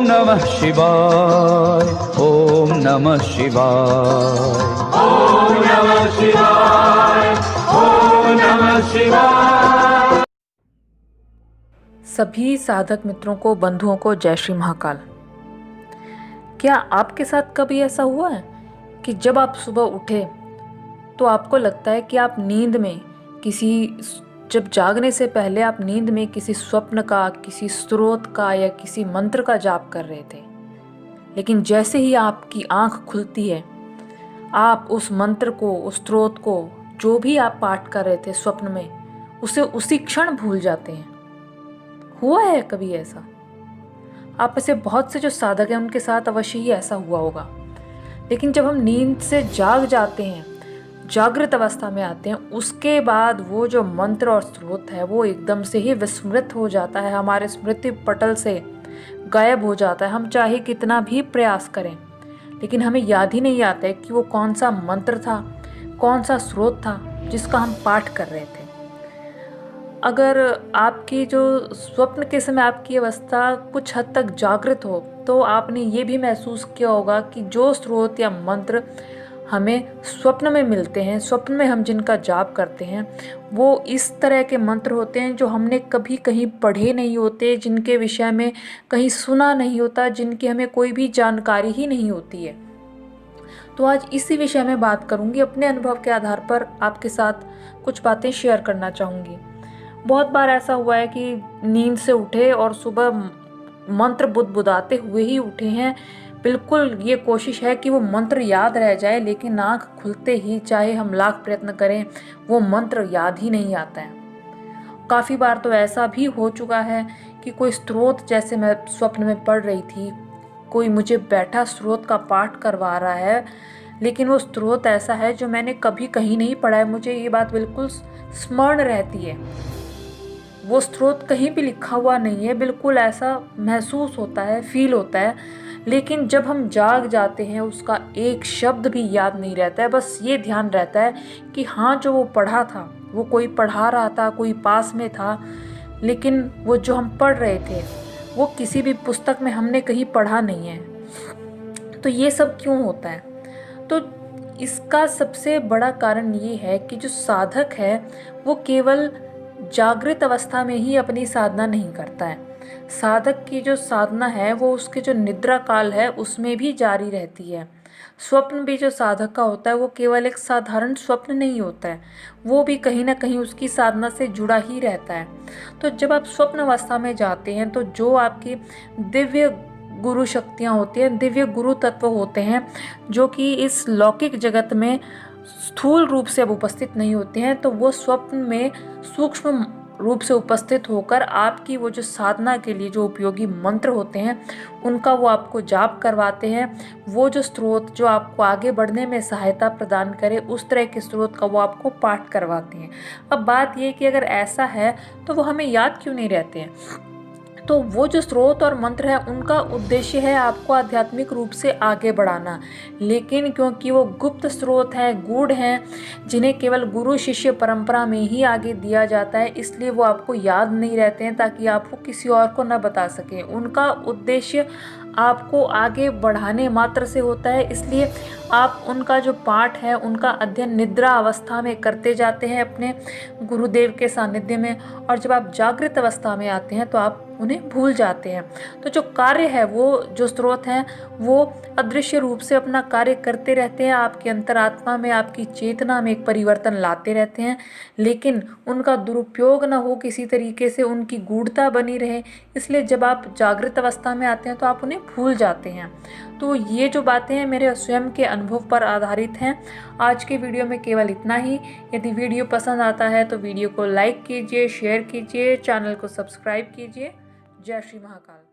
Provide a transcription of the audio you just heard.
ओम नमः शिवाय, ओम नमः शिवाय, ओम नमः शिवाय, ओम नमः शिवाय। सभी साधक मित्रों को, बंधुओं को जय श्री महाकाल। क्या आपके साथ कभी ऐसा हुआ है कि जब आप सुबह उठे तो आपको लगता है कि आप नींद में जब जागने से पहले आप नींद में किसी स्वप्न का, किसी स्रोत का या किसी मंत्र का जाप कर रहे थे, लेकिन जैसे ही आपकी आंख खुलती है आप उस मंत्र को, उस स्रोत को, जो भी आप पाठ कर रहे थे स्वप्न में, उसे उसी क्षण भूल जाते हैं। हुआ है कभी ऐसा? आप में से बहुत से जो साधक हैं उनके साथ अवश्य ही ऐसा हुआ होगा। लेकिन जब हम नींद से जाग जाते हैं, जागृत अवस्था में आते हैं, उसके बाद वो जो मंत्र और स्रोत है वो एकदम से ही विस्मृत हो जाता है, हमारे स्मृति पटल से गायब हो जाता है। हम चाहे कितना भी प्रयास करें लेकिन हमें याद ही नहीं आता है कि वो कौन सा मंत्र था, कौन सा स्रोत था जिसका हम पाठ कर रहे थे। अगर आपकी जो स्वप्न के समय आपकी अवस्था कुछ हद तक जागृत हो तो आपने ये भी महसूस किया होगा कि जो स्रोत या मंत्र हमें स्वप्न में मिलते हैं, स्वप्न में हम जिनका जाप करते हैं, वो इस तरह के मंत्र होते हैं जो हमने कभी कहीं पढ़े नहीं होते, जिनके विषय में कहीं सुना नहीं होता, जिनकी हमें कोई भी जानकारी ही नहीं होती है। तो आज इसी विषय में बात करूंगी। अपने अनुभव के आधार पर आपके साथ कुछ बातें शेयर करना चाहूँगी। बहुत बार ऐसा हुआ है कि नींद से उठे और सुबह मंत्र बुदबुदाते हुए ही उठे हैं। बिल्कुल ये कोशिश है कि वो मंत्र याद रह जाए, लेकिन आँख खुलते ही चाहे हम लाख प्रयत्न करें वो मंत्र याद ही नहीं आता है। काफ़ी बार तो ऐसा भी हो चुका है कि कोई स्रोत, जैसे मैं स्वप्न में पढ़ रही थी, कोई मुझे बैठा स्रोत का पाठ करवा रहा है, लेकिन वो स्रोत ऐसा है जो मैंने कभी कहीं नहीं पढ़ा है। मुझे ये बात बिल्कुल स्मरण रहती है, वो स्रोत कहीं भी लिखा हुआ नहीं है, बिल्कुल ऐसा महसूस होता है, फील होता है। लेकिन जब हम जाग जाते हैं उसका एक शब्द भी याद नहीं रहता है। बस ये ध्यान रहता है कि हाँ, जो वो पढ़ा था, वो कोई पढ़ा रहा था, कोई पास में था, लेकिन वो जो हम पढ़ रहे थे वो किसी भी पुस्तक में हमने कहीं पढ़ा नहीं है। तो ये सब क्यों होता है? तो इसका सबसे बड़ा कारण ये है कि जो साधक है वो केवल जागृत अवस्था में ही अपनी साधना नहीं करता है। साधक की जो साधना है वो उसके जो निद्रा काल है उसमें भी जारी रहती है। स्वप्न भी जो साधक का होता है वो केवल एक साधारण स्वप्न नहीं होता है, वो भी कहीं ना कहीं उसकी साधना से जुड़ा ही रहता है। तो जब आप स्वप्न अवस्था में जाते हैं तो जो आपकी दिव्य गुरु शक्तियाँ होती हैं, दिव्य गुरु तत्व होते हैं, जो कि इस लौकिक जगत में स्थूल रूप से अब उपस्थित नहीं होते हैं, तो वो स्वप्न में सूक्ष्म रूप से उपस्थित होकर आपकी वो जो साधना के लिए जो उपयोगी मंत्र होते हैं उनका वो आपको जाप करवाते हैं। वो जो स्रोत जो आपको आगे बढ़ने में सहायता प्रदान करे, उस तरह के स्रोत का वो आपको पाठ करवाते हैं। अब बात ये कि अगर ऐसा है तो वो हमें याद क्यों नहीं रहते हैं? तो वो जो स्रोत और मंत्र है उनका उद्देश्य है आपको आध्यात्मिक रूप से आगे बढ़ाना, लेकिन क्योंकि वो गुप्त स्रोत हैं, गूढ़ हैं, जिन्हें केवल गुरु शिष्य परंपरा में ही आगे दिया जाता है, इसलिए वो आपको याद नहीं रहते हैं ताकि आप वो किसी और को न बता सकें। उनका उद्देश्य आपको आगे बढ़ाने मात्र से होता है, इसलिए आप उनका जो पाठ है, उनका अध्ययन निद्रा अवस्था में करते जाते हैं अपने गुरुदेव के सानिध्य में, और जब आप जागृत अवस्था में आते हैं तो आप उन्हें भूल जाते हैं। तो जो कार्य है, वो जो स्रोत हैं वो अदृश्य रूप से अपना कार्य करते रहते हैं, आपके अंतरात्मा में, आपकी चेतना में एक परिवर्तन लाते रहते हैं, लेकिन उनका दुरुपयोग न हो, किसी तरीके से उनकी गूढ़ता बनी रहे, इसलिए जब आप जागृत अवस्था में आते हैं तो आप उन्हें भूल जाते हैं। तो ये जो बातें हैं मेरे स्वयं के अनुभव पर आधारित हैं। आज के वीडियो में केवल इतना ही। यदि वीडियो पसंद आता है तो वीडियो को लाइक कीजिए, शेयर कीजिए, चैनल को सब्सक्राइब कीजिए। जय श्री महाकाल।